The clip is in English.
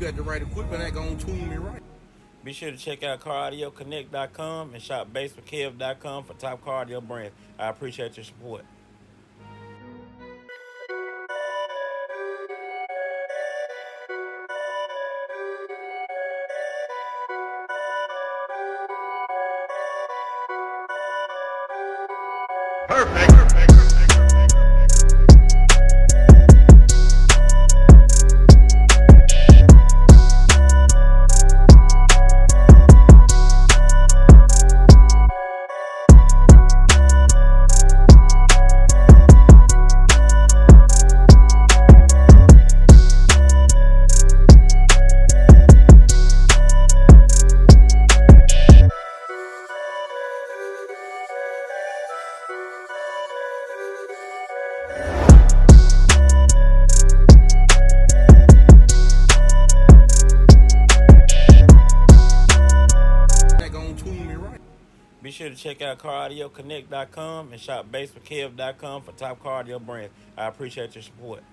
got the right equipment, that gonna tune me right. Be sure to check out CarAudioConnect.com and shop BASSWITHKEV.com for top car audio brands. I appreciate your support. Perfect. Be sure to check out CarAudioConnect.com and shop BASSWITHKEV.com for top car audio brands. I appreciate your support.